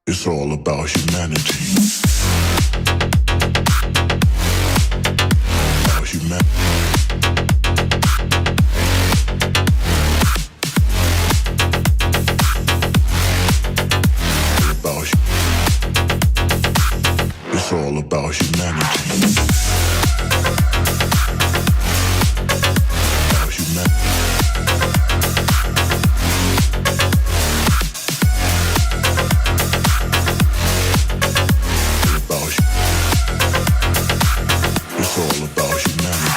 It's all about humanity. About humanity. It's all about humanity. About humanity. It's all about humanity.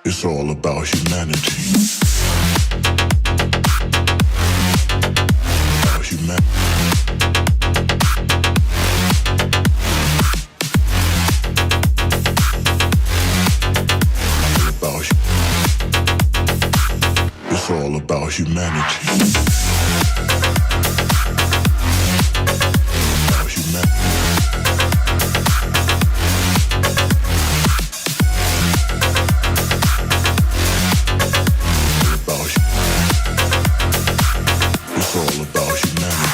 It's all about humanity. About humanity. It's all about humanity. About humanity. It's all about humanity.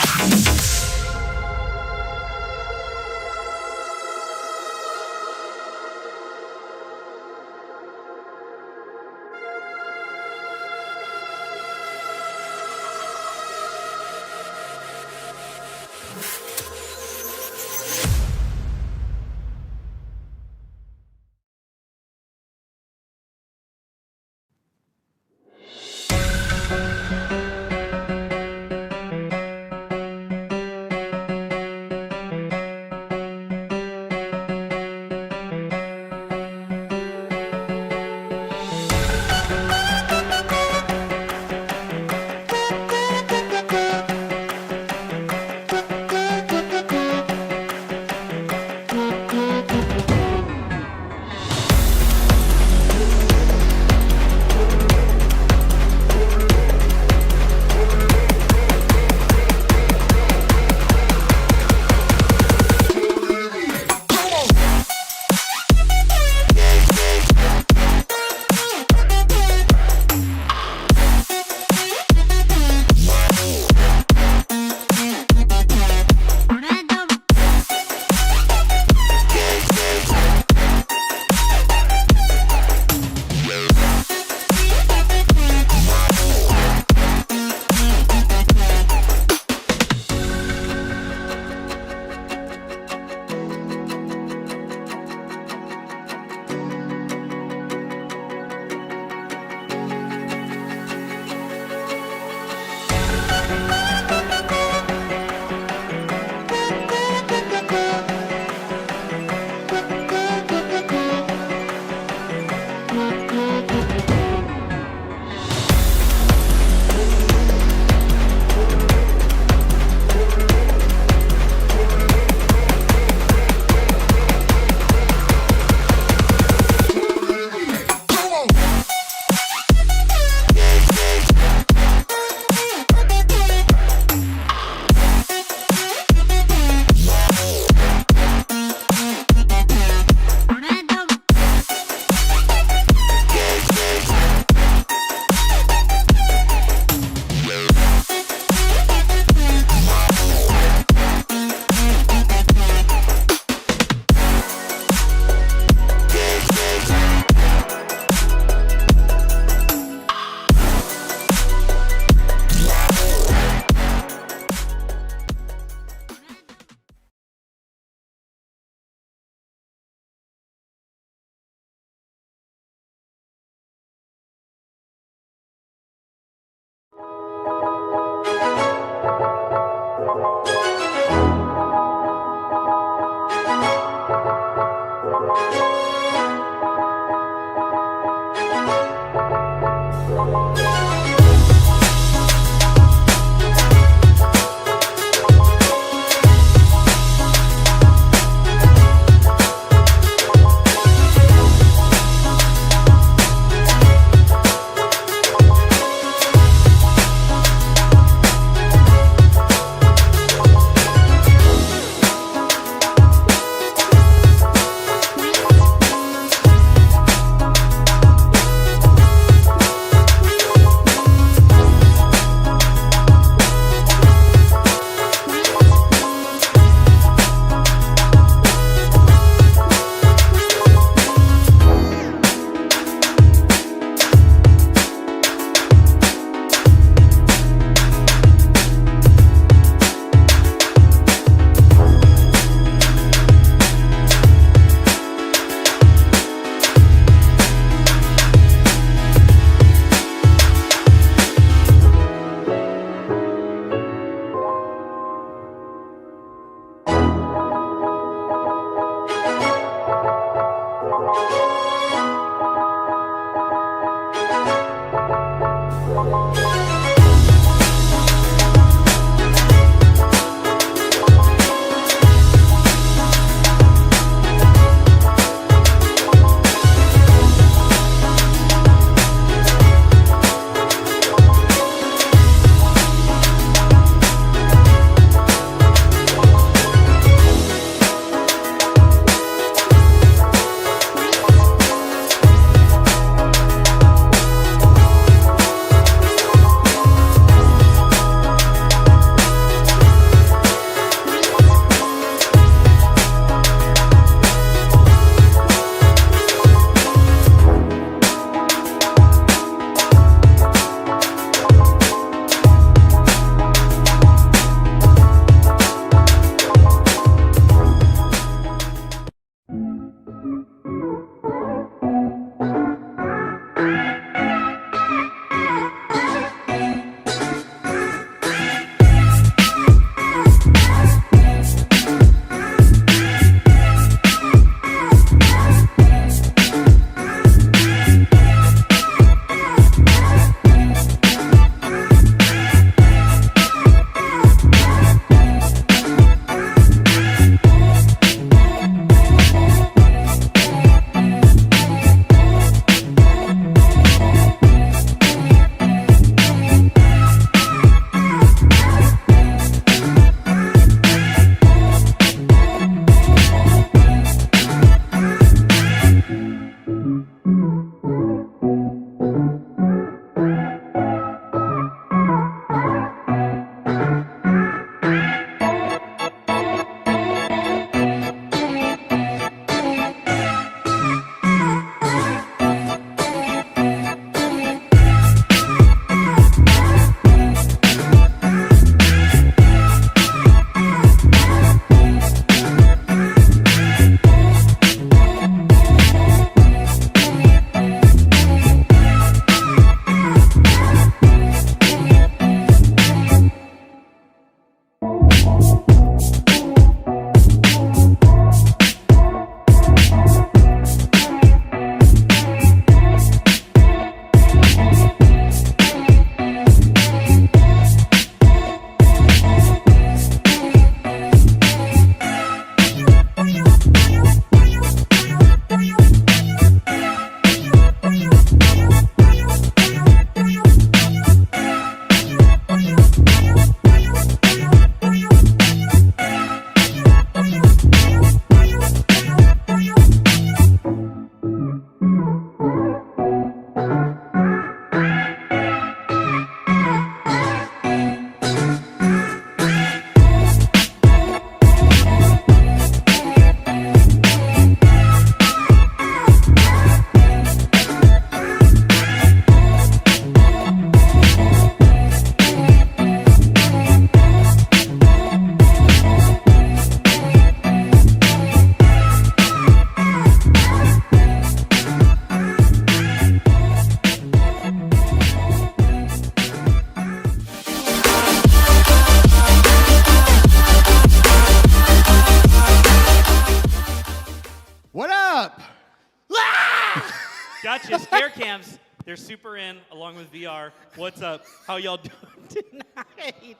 Jams. They're super in, along with VR. What's up? How y'all doing tonight?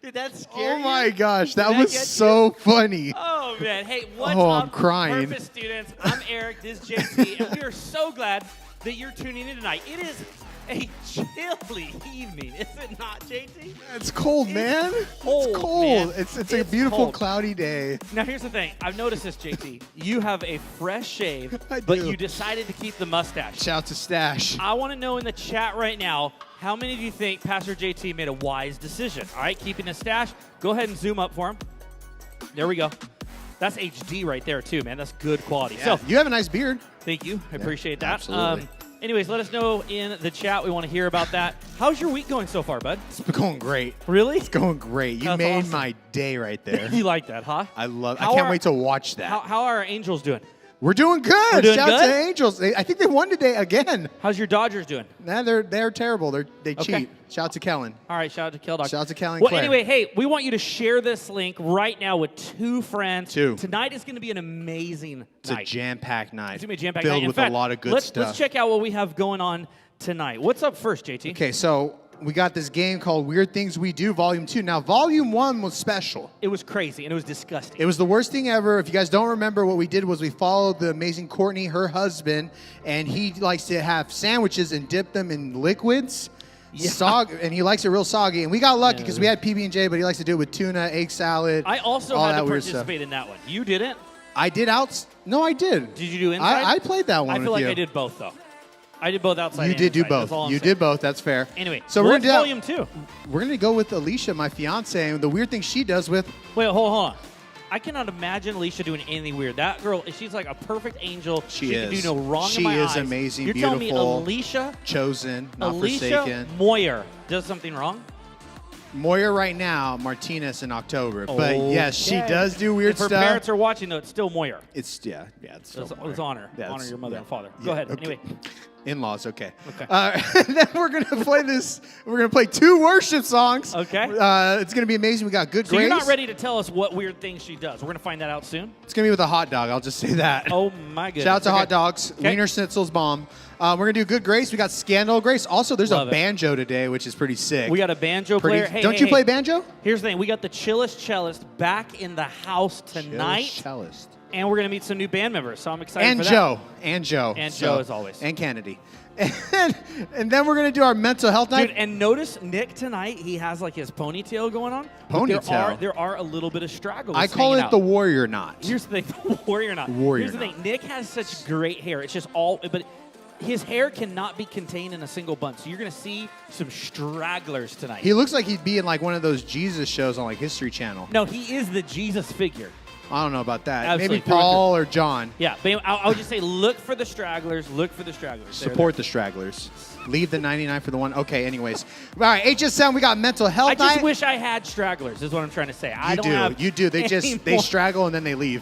Did that scare Oh you? my gosh, Did that was get so funny. Oh, man. Hey, what's Oh, up, I'm crying. Purpose students? I'm Eric. This is JT, and we are so glad that you're tuning in tonight. It is a chilly evening, is it not, JT? It's cold, man. cold, It's cold. man. It's a It's beautiful cold. cloudy day. Now, here's the thing. I've noticed this, JT. You have a fresh shave, I but do. you decided to keep the mustache. Shout out to Stash. I want to know in the chat right now, how many of you think Pastor JT made a wise decision? All right, keeping his stash. Go ahead and zoom up for him. There we go. That's HD right there, too, man. That's good quality. Yeah, So, you have a nice beard. thank you. I appreciate that. absolutely. Anyways, let us know in the chat. We want to hear about that. How's your week going so far, bud? It's going great. Really? It's going great. You That's made awesome. my day right there. You like that, huh? I How can't are- wait to watch that. How are our Angels doing? We're doing good. We're doing Shout out to good? the Angels. I think they won today again. How's your Dodgers doing? Nah, they're terrible. They Okay. cheat. Shout out to Kellen. All right, shout out to Kill Dog. Shout out to Callie and Well, Claire. anyway, hey, we want you to share this link right now with 2 friends. 2. Tonight is going to be an amazing It's a night. jam-packed night. It's going to be a jam-packed filled night. In with fact, a lot of good let's stuff. check out what we have going on tonight. What's up first, JT? Okay, so we got this game called Weird Things We Do, Volume 2. Now, Volume 1 was special. It was crazy, and it was disgusting. It was the worst thing ever. If you guys don't remember, what we did was we followed the amazing Courtney, her husband, and he likes to have sandwiches and dip them in liquids. Yeah. And he likes it real soggy. And we got lucky because we had PB&J, but he likes to do it with tuna, egg salad. I also all had that to weird stuff. participate in that one. You didn't? I did No, I did. Did you do inside? I played that one I feel with like you. I did both, though. I did both outside You and did do inside. both. That's all I'm You saying. did both. That's fair. Anyway, so what's we're gonna volume 2? We're gonna go with Alicia, my fiance, and the weird thing she does with. Wait, hold on. I cannot imagine Alicia doing anything weird. That girl, she's like a perfect angel. She can do is. no wrong She in my is eyes. amazing, You're telling me beautiful. Alicia Chosen, not Alicia forsaken. Moyer does something wrong? Moyer right now, Martinez in October. But yes, she Okay. does do weird If her stuff. parents are watching, though, it's still Moyer. It's it's still Let's Moyer. honor. Yeah, honor it's- your mother yeah. and father. Yeah, Go ahead. okay. Anyway. In-laws, okay. Okay. And then we're gonna play this. We're gonna play 2 worship songs. Okay. It's gonna be amazing. We got Good So Grace. you're not ready to tell us what weird things she does. We're going to find that out soon. It's gonna be with a hot dog. I'll just say that. Oh, my goodness. Shout out to Okay. Hot Dogs. Okay. Wiener Schnitzel's bomb. We're gonna do Good Grace. We got Scandal Grace. Also, there's Love a it. banjo today, which is pretty sick. We got a banjo Pretty- player. Hey, Don't hey, you hey. play banjo? Here's the thing. We got the chillest cellist back in the house tonight. Cellist. And we're going to meet some new band members. So I'm excited And for that. Joe. And Joe. And Joe, as always. And Kennedy. And then we're going to do our mental health night. Dude, and notice Nick tonight, he has like his ponytail going on. But Ponytail? There are a little bit of stragglers. I call hanging it out. the warrior knot. Here's the thing, warrior knot. Warrior Here's the knot. thing, Nick has such great hair. It's just all, but his hair cannot be contained in a single bun. So you're going to see some stragglers tonight. He looks like he'd be in like one of those Jesus shows on like History Channel. No, he is the Jesus figure. I don't know about that. Absolutely, Maybe through and Paul or John. Yeah, but I would just say look for the stragglers. Look for the stragglers. They're Support the stragglers. Leave the 99 for the one. Okay, anyways. All right, HSM, we got mental health I just night. wish I had stragglers, is what I'm trying to say. I You don't do. have You do. They any just they more. straggle and then they leave.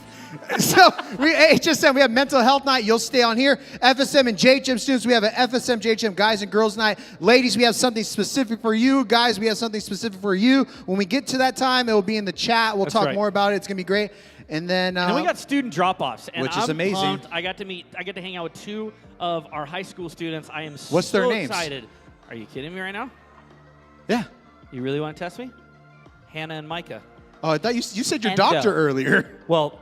So HSM, we have mental health night. You'll stay on here. FSM and JHM students, we have an FSM JHM guys and girls night. Ladies, we have something specific for you. Guys, we have something specific for you. When we get to that time, it will be in the chat. We'll That's talk right. more about it. It's gonna be great. And then And then we got student drop-offs, and Which is I'm amazing. pumped. I got to hang out with 2 of our high school students. I am What's so their names? excited. Are you kidding me right now? yeah. You really want to test me? Hannah and Micah. Oh, I thought you said your And, doctor earlier. Well,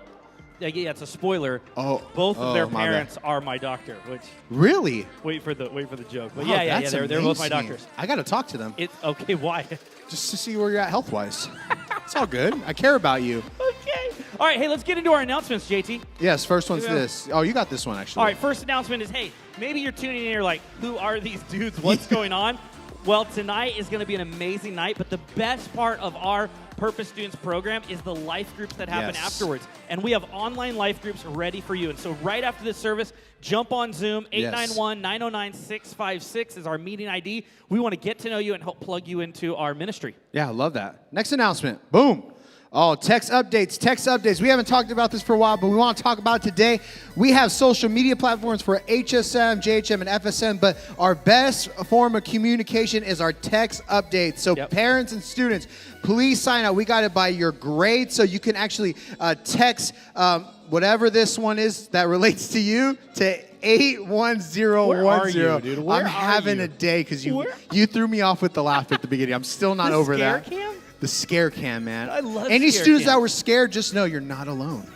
yeah, it's a spoiler. Oh, Both of their my bad. parents are my doctor. Which Really? wait for the joke. But Wow, yeah, that's they're both my amazing. doctors. I got to talk to them It's okay. Why? just to see where you're at health-wise. It's all good. I care about you. Okay. All right. Hey, let's get into our announcements, JT. Yes, first one's Yeah. this. Oh, you got this one, actually. All right, first announcement is, hey, maybe you're tuning in and you're like, who are these dudes? What's going on? Well, tonight is going to be an amazing night, but the best part of our Purpose Students program is the life groups that happen Yes. afterwards. And we have online life groups ready for you. And so right after this service, jump on Zoom. Yes. 891-909-656 is our meeting ID. We want to get to know you and help plug you into our ministry. Yeah, I love that. Next announcement. Boom. Oh, text updates, text updates. We haven't talked about this for a while, but we want to talk about it today. We have social media platforms for HSM, JHM, and FSM, but our best form of communication is our text updates. So Yep. parents and students, please sign up. We got it by your grade, so you can actually text whatever this one is that relates to you to 81010. Where are you, dude? Where I'm are having you? a day because Where- you threw me off with the laugh at the beginning. I'm still not The over scare that. cam? The scare cam, man. I love Any scare students cam. that were scared, just know you're not alone.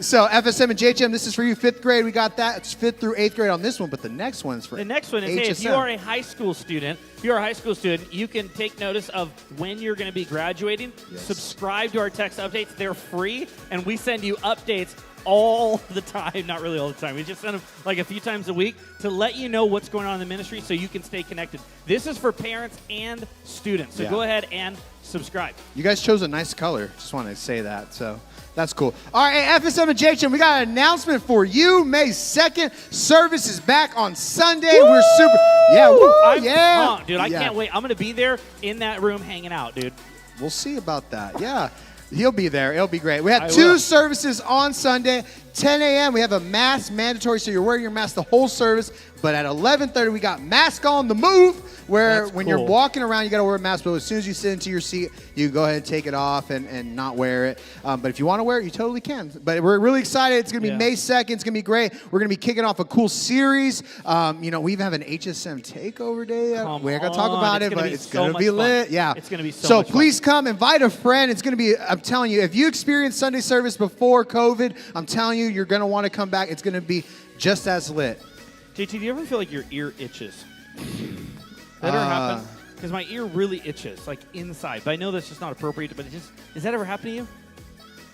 So FSM and JHM, this is for you. 5th grade, we got that. It's 5th through 8th grade on this one, but the next one's for The next one is, hey, if you are a high school student, you can take notice of when you're going to be graduating. Yes. Subscribe to our text updates. They're free, and we send you updates all the time. Not really all the time. We just send them like a few times a week to let you know what's going on in the ministry so you can stay connected. This is for parents and students. So Yeah. go ahead and subscribe. You guys chose a nice color. Just want to say that. So that's cool. All right, hey, FSM and JHM, we got an announcement for you. May 2nd, service is back on Sunday. We're super. Yeah, woo, I'm yeah. pumped, dude. I Yeah. can't wait. I'm going to be there in that room hanging out, dude. We'll see about that. Yeah. He'll be there. It'll be great. We I have 2 will. services on Sunday. 10 a.m. we have a mask mandatory, so you're wearing your mask the whole service. But at 11:30 we got mask on the move, where That's when you're cool. walking around you got to wear a mask. But as soon as you sit into your seat, you go ahead and take it off and not wear it. But if you want to wear it, you totally can. But we're really excited. It's gonna be Yeah. May 2nd. It's gonna be great. We're gonna be kicking off a cool series. We even have an HSM takeover day. Come We're gonna talk on. about It's it, gonna but be it's so gonna much be fun. lit. Yeah, It's gonna be so So much fun. please come, invite a friend. It's going to be, I'm telling you, if you experienced Sunday service before COVID, I'm telling you, you're going to want to come back. It's going to be just as lit. JT, do you ever feel like your ear itches? That ever happen? Because my ear really itches, like inside. But I know that's just not appropriate. But does that ever happen to you?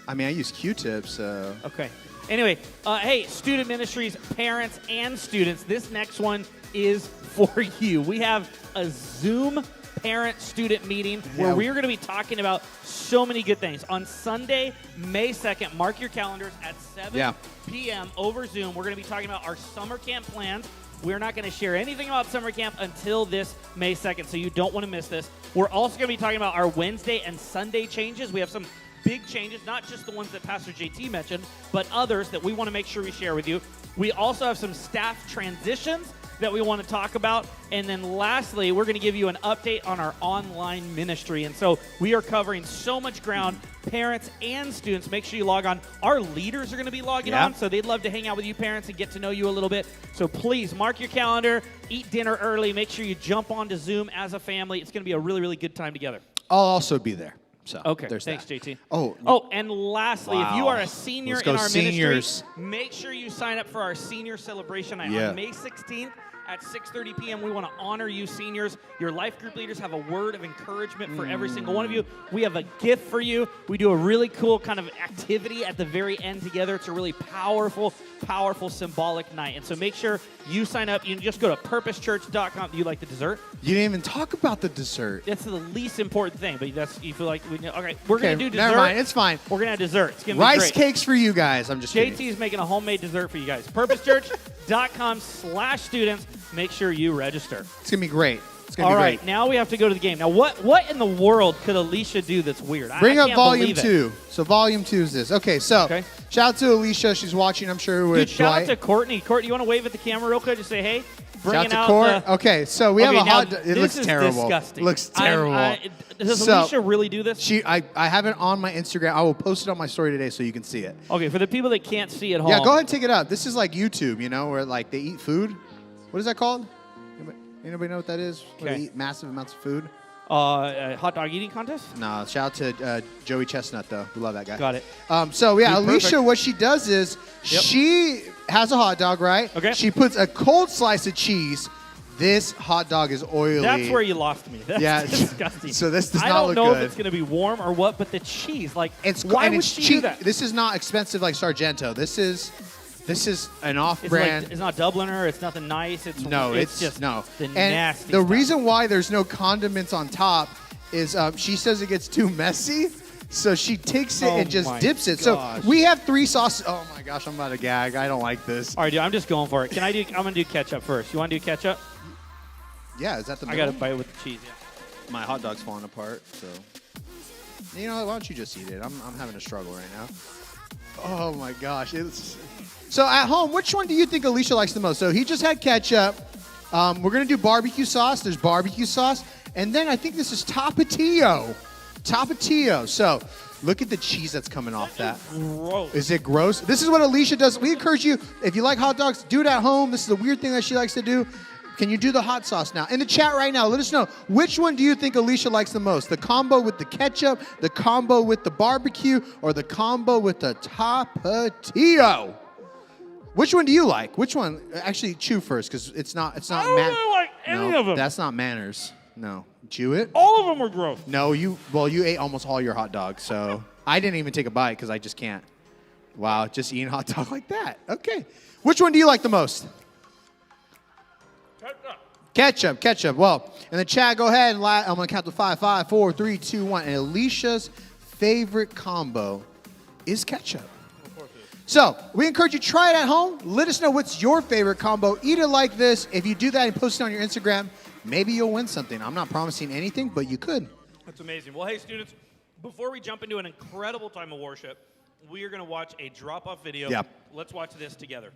I mean, I use Q-tips, so. Okay. Anyway, hey, student ministries, parents, and students, this next one is for you. We have a Zoom parent-student meeting where Yeah. we're going to be talking about so many good things. On Sunday, May 2nd, mark your calendars at 7 p.m. over Zoom. We're going to be talking about our summer camp plans. We're not going to share anything about summer camp until this May 2nd, so you don't want to miss this. We're also going to be talking about our Wednesday and Sunday changes. We have some big changes, not just the ones that Pastor JT mentioned, but others that we want to make sure we share with you. We also have some staff transitions that we want to talk about. And then lastly, we're going to give you an update on our online ministry. And so we are covering so much ground, parents and students. Make sure you log on. Our leaders are going to be logging on, so they'd love to hang out with you parents and get to know you a little bit. So please mark your calendar, eat dinner early, make sure you jump onto Zoom as a family. It's going to be a really, really good time together. I'll also be there. So Okay, there's thanks, that. JT. Oh, and lastly, if you Wow. are a senior Let's in go our seniors. ministry, make sure you sign up for our senior celebration night Yeah. on May 16th at 6:30 p.m. We want to honor you, seniors. Your life group leaders have a word of encouragement for every single one of you. We have a gift for you. We do a really cool kind of activity at the very end together. It's a really powerful, powerful, symbolic night. And so make sure you sign up. You can just go to purposechurch.com. Do you like the dessert? you didn't even talk about the dessert. That's the least important thing, but you feel like we know. Okay, we're going to do dessert. never mind. It's fine. We're going to have dessert. It's going to be Rice great. cakes for you guys. I'm just JT kidding. is making a homemade dessert for you guys. Purposechurch.com/students. Make sure you register. It's going to be great. It's going to All be right, great. now we have to go to the game. Now, what in the world could Alicia do that's weird? Bring I up can't volume believe it. 2. So volume 2 is this. Okay, so Okay. shout out to Alicia. She's watching, I'm sure, with Dude, shout out Dwight. to Courtney. Courtney, you want to wave at the camera real quick? Just say, hey. Shout Bringing out out to Court. the- Okay, so we have Okay, a now, hot dog. It this looks is terrible. disgusting. Looks terrible. Does So- Alicia really do this? I have it on my Instagram. I will post it on my story today so you can see it. Okay, for the people that can't see at home. Yeah, go ahead and take it up. This is like YouTube, where like they eat food. What is that called? Anybody know what that is? Where Okay. they eat massive amounts of food? Hot dog eating contest? No, shout out to Joey Chestnut, though. We love that guy. Got it. So, yeah, Dude, Alicia, perfect. what she does is she has a hot dog, right? Okay. She puts a cold slice of cheese. This hot dog is oily. That's where you lost me. That's Yeah. disgusting. So this does I not don't look know good. if it's going to be warm or what, but the cheese, like, It's why and would it's she cheap. do that? This is not expensive like Sargento. This is an It's off-brand. like, it's not Dubliner. It's nothing nice. It's it's just no. the And nasty the stuff. reason why there's no condiments on top is she says it gets too messy, so she takes it Oh and just my dips it. gosh. So we have 3 sauces. Oh my gosh, I'm about to gag. I don't like this. All right, dude, I'm just going for it. I'm going to do ketchup first. You want to do ketchup? Yeah, is that the? I got to middle? bite with the cheese. Yeah. My hot dog's falling apart. So you know, why don't you just eat it? I'm having a struggle right now. Oh my gosh, it's so at home. Which one do you think Alicia likes the most? So he just had ketchup. We're gonna do barbecue sauce. There's barbecue sauce, and then I think this is Tapatio. Tapatio. So look at the cheese that's coming off that. Gross. Is it gross? This is what Alicia does. We encourage you, if you like hot dogs, do it at home. This is a weird thing that she likes to do. Can you do the hot sauce now? In the chat right now, let us know, which one do you think Alicia likes the most? The combo with the ketchup, the combo with the barbecue, or the combo with the Tapatio? Which one do you like? Which one? Actually, chew first, because it's not. I don't really like any of them. That's not manners. No, chew it. All of them were gross. No, you ate almost all your hot dogs, so I didn't even take a bite because I just can't. Wow, just eating hot dog like that. Okay. Which one do you like the most? Ketchup. Well, in the chat, go ahead and I'm going to count to 5. 5, 4, 3, 2, 1. And Alicia's favorite combo is ketchup. Of course it is. So we encourage you to try it at home. Let us know what's your favorite combo. Eat it like this. If you do that and post it on your Instagram, maybe you'll win something. I'm not promising anything, but you could. That's amazing. Well, hey, students, before we jump into an incredible time of worship, we are going to watch a drop-off video. Yep. Let's watch this together.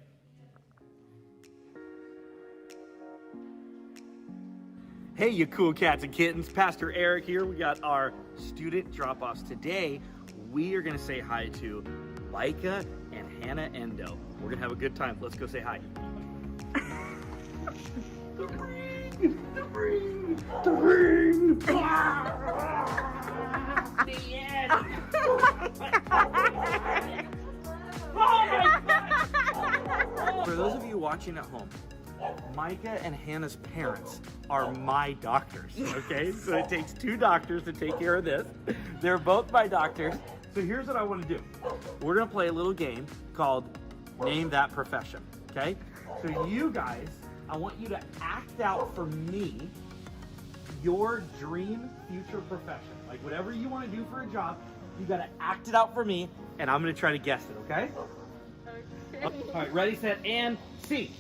Hey, you cool cats and kittens. Pastor Eric here. We got our student drop-offs today. We are going to say hi to Micah and Hannah Endo. We're going to have a good time. Let's go say hi. The ring! The ring! The ring! The end! For those of you watching at home, Micah and Hannah's parents are my doctors, okay? So it takes 2 doctors to take care of this. They're both my doctors. So here's what I want to do. We're going to play a little game called Name That Profession, okay? So you guys, I want you to act out for me your dream future profession. Like whatever you want to do for a job, you got to act it out for me, and I'm going to try to guess it, okay? Okay. All right, ready, set, and see.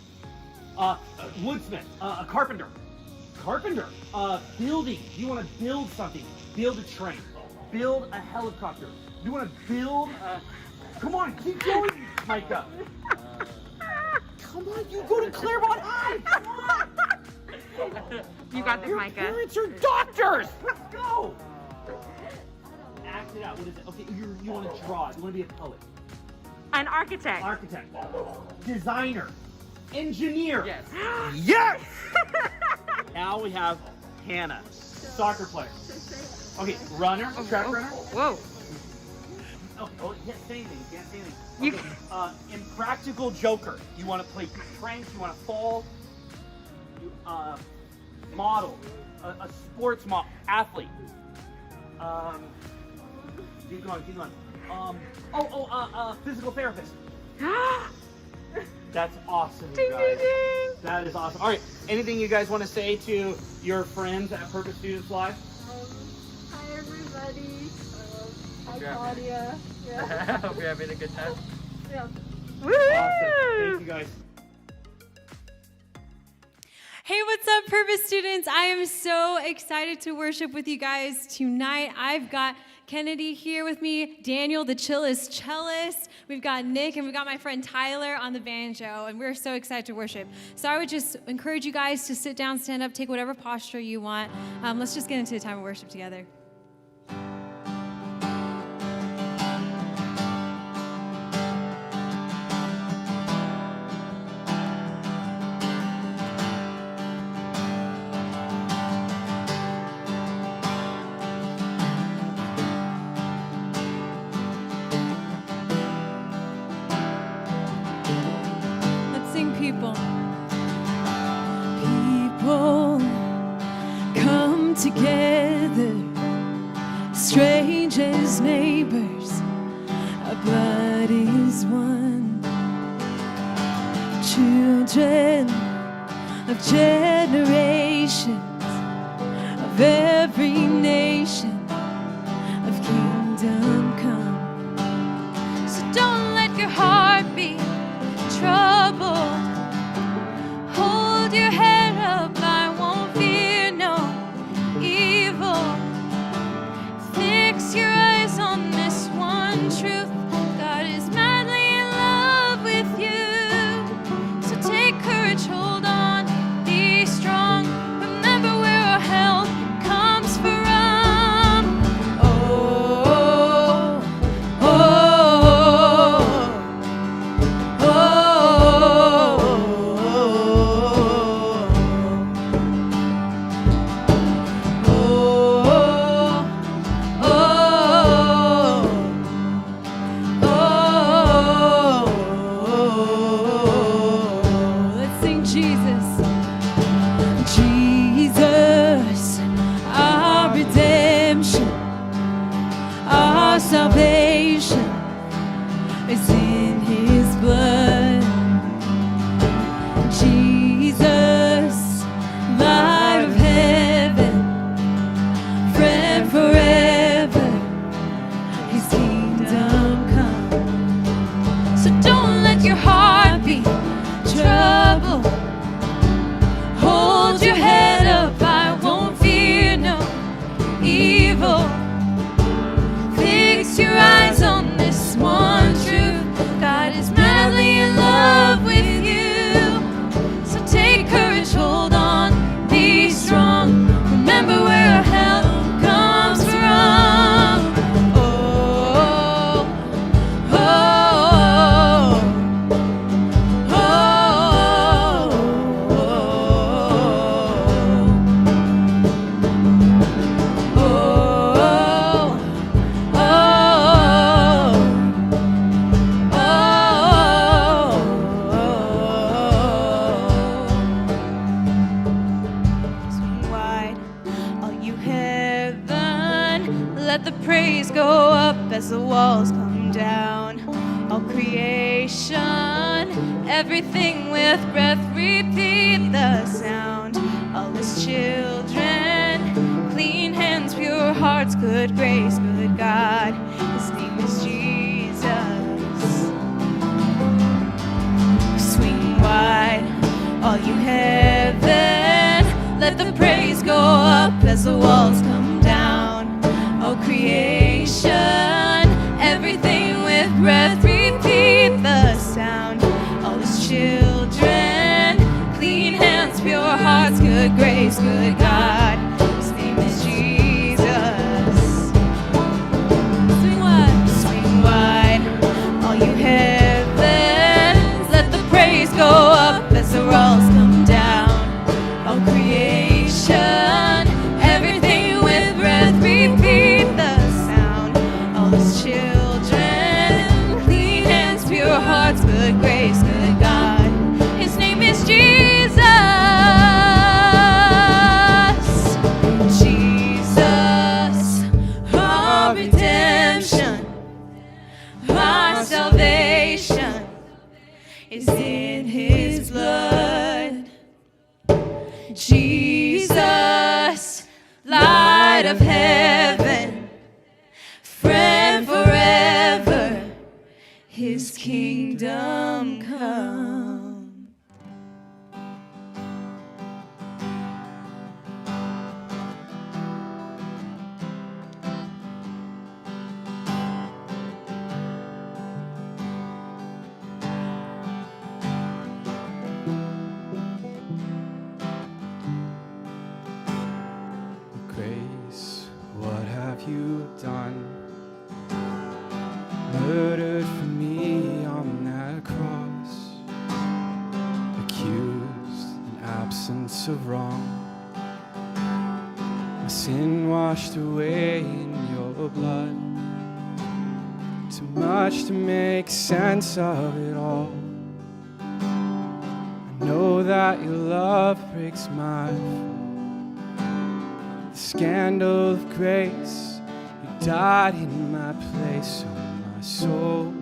Woodsmith, a carpenter. Building. You want to build something. Build a train. Build a helicopter. You want to build a... Come on, keep going, Micah. Come on, you go to Claremont High. Come on. You got this, Your Micah. parents are doctors. Let's go. Act it out. What is it? Okay, you want to draw. You want to be a poet. An architect. Architect. Designer. Engineer. Yes. Yes! Now we have Hannah, soccer player. Okay, runner, track runner. Whoa. Oh, you can't say anything. You can't say anything. You Okay, impractical joker. You want to play pranks. You want to fall. You, model. A sports model. Athlete. Keep going. Physical therapist. That's awesome, you Ding, guys. ding, ding. That is awesome. All right, anything you guys want to say to your friends at Purpose Students Live? Hi everybody. Hi Yeah. Claudia. I Yeah. hope you're having a good time. Yeah. Woo! Awesome. Thank you, guys. Hey, what's up, Purpose students? I am so excited to worship with you guys tonight. I've got Kennedy here with me, Daniel, the chillest cellist. We've got Nick, and we've got my friend Tyler on the banjo, and we're so excited to worship. So I would just encourage you guys to sit down, stand up, take whatever posture you want. Let's just get into the time of worship together. Let's sing people. People come together, strangers, neighbors, our blood is one. Children of generations, of every nation, of kingdom come. So don't let your heart be troubled. Hold your head up, I won't fear no evil. Fix your eyes on this one truth. God is madly in love with you. So take courage, hold on, be strong. Remember let the praise go up as the walls come down. All creation, everything with breath, repeat the sound. All his children, clean hands, pure hearts, good grace, good God. His name is Jesus. Swing wide, all you heaven, let the praise go up as the walls come down. Oh creation, everything with breath, repeat the sound. All his children, clean hands, pure hearts, good grace, good God. His name is Jesus. Swing wide, all you heavens, let the praise go up as the walls come down. All creation, everything with breath, repeat the sound. All his children, clean hands, pure hearts, good grace, good God. His name is Jesus. Jesus, our redemption, our salvation is in his blood. Jesus, light of heaven, friend forever, his kingdom come. Grace, what have you done? Murdered for me on that cross, accused in absence of wrong, my sin washed away in your blood. Too much to make sense of it all. I know that your love breaks my fall. The scandal of grace, you died in my place, so my soul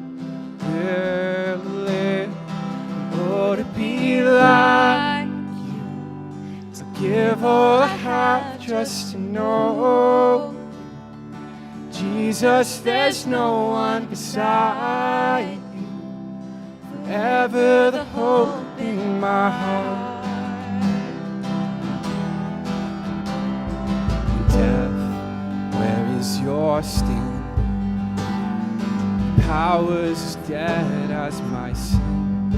will live. Oh, to be like you, to give all I have just to know. Jesus, there's no one beside you, forever the hope in my heart. Death, where is your sting? Powers as dead as my sin.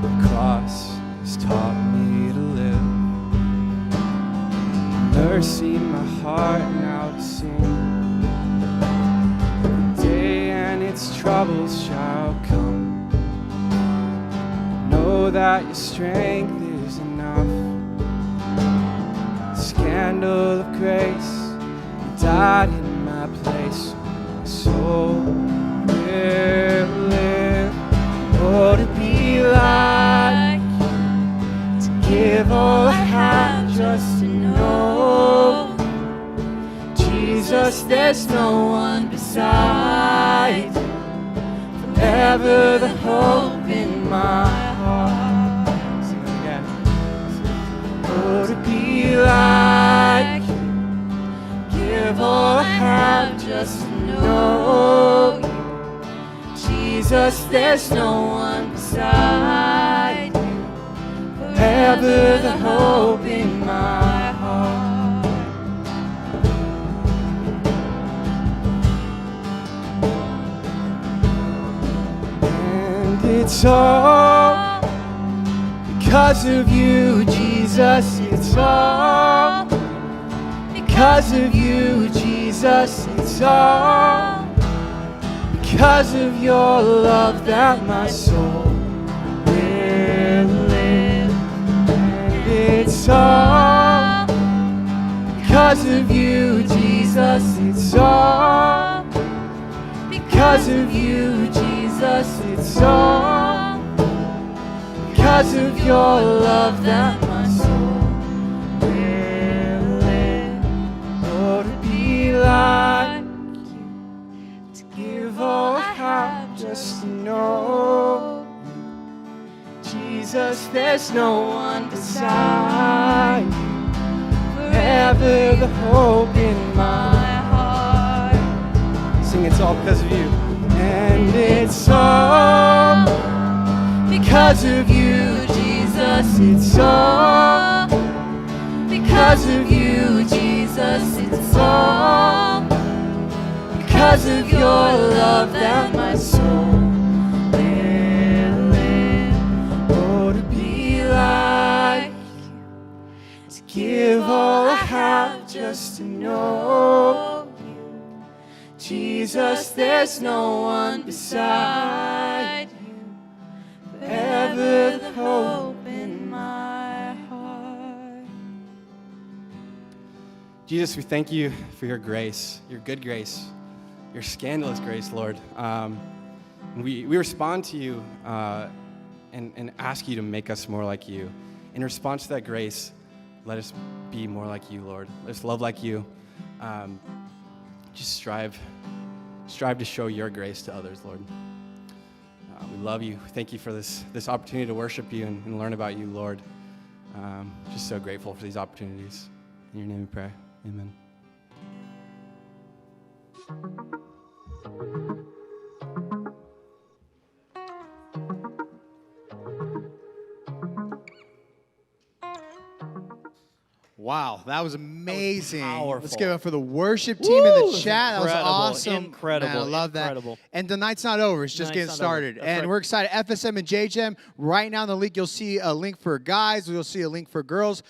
The cross has taught me to live. Mercy in my heart now to sing. The day and its troubles shall come. Know that your strength is enough. Scandal of grace, you died in my place, so my soul will live. Oh, to be like you, to give all I have just to know. Jesus, there's no one beside you, forever the hope in my heart. Sing it again. Oh, to be like you, give all I have just to know you. Jesus, there's no one beside you, forever the hope in my heart. And it's all because of you, Jesus, it's all because of you, Jesus, it's all because of your love that my soul will live. And it's all because of you, Jesus, it's all because of you, Jesus, it's all because of your love that my soul will live. Oh, to be like just to know you. Jesus, there's no one beside you. Forever the hope in my heart. Sing, it's all because of you. And it's all because of you, Jesus. It's all because of you, Jesus. It's all because of your love that my soul will live. Oh, to be like you, to give all I have just to know you. Jesus, there's no one beside you. Forever the hope in my heart. Jesus, we thank you for your grace, your good grace, your scandalous grace, Lord. We respond to you and ask you to make us more like you. In response to that grace, let us be more like you, Lord. Let us love like you. Just strive to show your grace to others, Lord. We love you. Thank you for this opportunity to worship you and learn about you, Lord. Just so grateful for these opportunities. In your name we pray. Amen. Wow, that was amazing. powerful. Let's give it up for the worship team in the Woo! chat. That was Incredible, awesome. incredible, Man, I love incredible. that. And the night's not over. It's just Night's getting not over. started. That's And right. we're excited. FSM and JHM, right now in the link, you'll see a link for guys. You'll see a link for girls.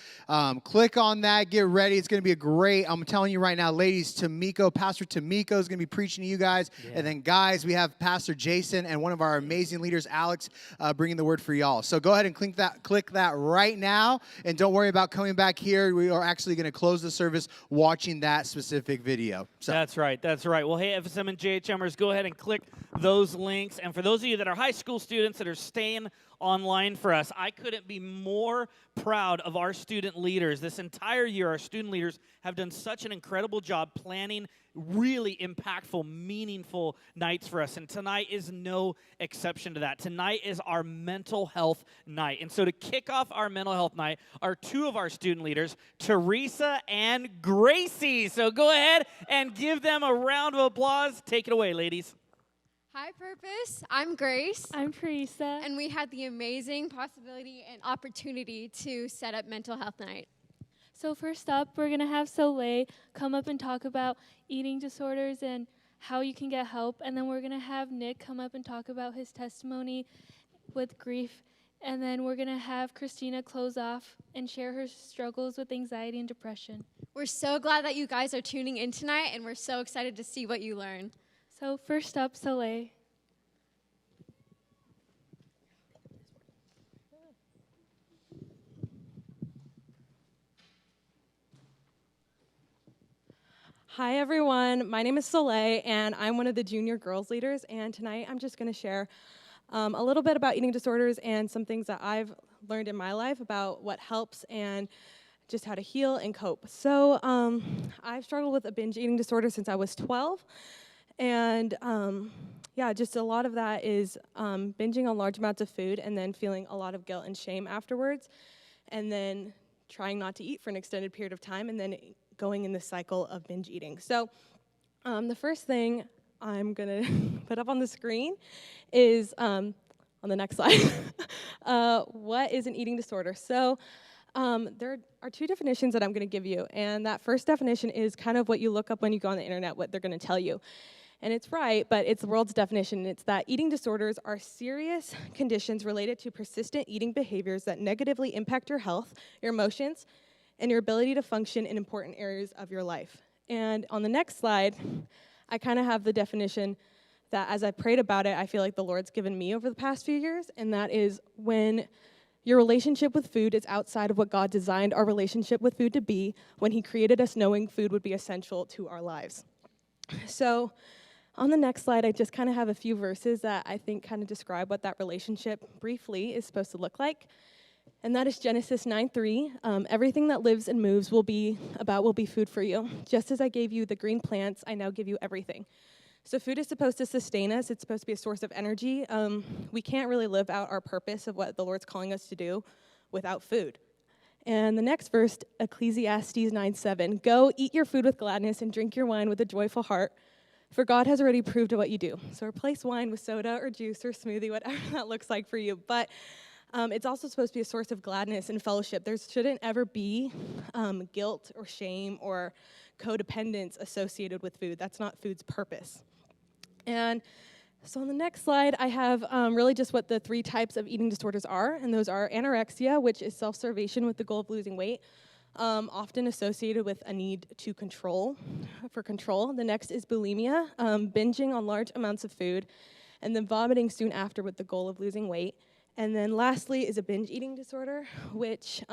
Click on that. Get ready. It's going to be a great, I'm telling you right now, ladies, Pastor Tamiko is going to be preaching to you guys. Yeah. And then guys, we have Pastor Jason and one of our amazing leaders, Alex, bringing the word for y'all. So go ahead and click that right now. And don't worry about coming back here. We are actually going to close the service watching that specific video. So That's right. That's right. Well, hey, FSM and JHMers, go ahead and click those links. And for those of you that are high school students that are staying online for us, I couldn't be more proud of our student leaders. This entire year, our student leaders have done such an incredible job planning really impactful, meaningful nights for us. And tonight is no exception to that. Tonight is our mental health night. And so to kick off our mental health night are two of our student leaders, Teresa and Gracie. So go ahead and give them a round of applause. Take it away, ladies. Hi, Purpose. I'm Grace. I'm Teresa. And we had the amazing possibility and opportunity to set up Mental Health Night. So first up, we're going to have Soleil come up and talk about eating disorders and how you can get help. And then we're going to have Nick come up and talk about his testimony with grief. And then we're going to have Christina close off and share her struggles with anxiety and depression. We're so glad that you guys are tuning in tonight, and we're so excited to see what you learn. So first up, Soleil. Hi everyone, my name is Soleil and I'm one of the junior girls leaders, and tonight I'm just going to share a little bit about eating disorders and some things that I've learned in my life about what helps and just how to heal and cope. So I've struggled with a binge eating disorder since I was 12, and yeah, just a lot of that is binging on large amounts of food and then feeling a lot of guilt and shame afterwards, and then trying not to eat for an extended period of time, and then going in this cycle of binge eating. So the first thing I'm going to put up on the screen is, on the next slide, what is an eating disorder? So there are two definitions that I'm going to give you, and that first definition is kind of what you look up when you go on the internet, what they're going to tell you. And it's right, but it's the world's definition. It's that eating disorders are serious conditions related to persistent eating behaviors that negatively impact your health, your emotions, and your ability to function in important areas of your life. And on the next slide, I kind of have the definition that as I prayed about it, I feel like the Lord's given me over the past few years, and that is when your relationship with food is outside of what God designed our relationship with food to be, when He created us knowing food would be essential to our lives. So on the next slide, I just kind of have a few verses that I think kind of describe what that relationship briefly is supposed to look like. And that is Genesis 9:3. Everything that lives and moves will be food for you. Just as I gave you the green plants, I now give you everything. So food is supposed to sustain us. It's supposed to be a source of energy. We can't really live out our purpose of what the Lord's calling us to do without food. And the next verse, Ecclesiastes 9:7, go eat your food with gladness and drink your wine with a joyful heart, for God has already proved what you do. So replace wine with soda or juice or smoothie, whatever that looks like for you. But it's also supposed to be a source of gladness and fellowship. There shouldn't ever be guilt or shame or codependence associated with food. That's not food's purpose. And so on the next slide, I have really just what the 3 types of eating disorders are, and those are anorexia, which is self-starvation with the goal of losing weight, often associated with a need to control. The next is bulimia, binging on large amounts of food, and then vomiting soon after with the goal of losing weight. And then lastly is a binge eating disorder, which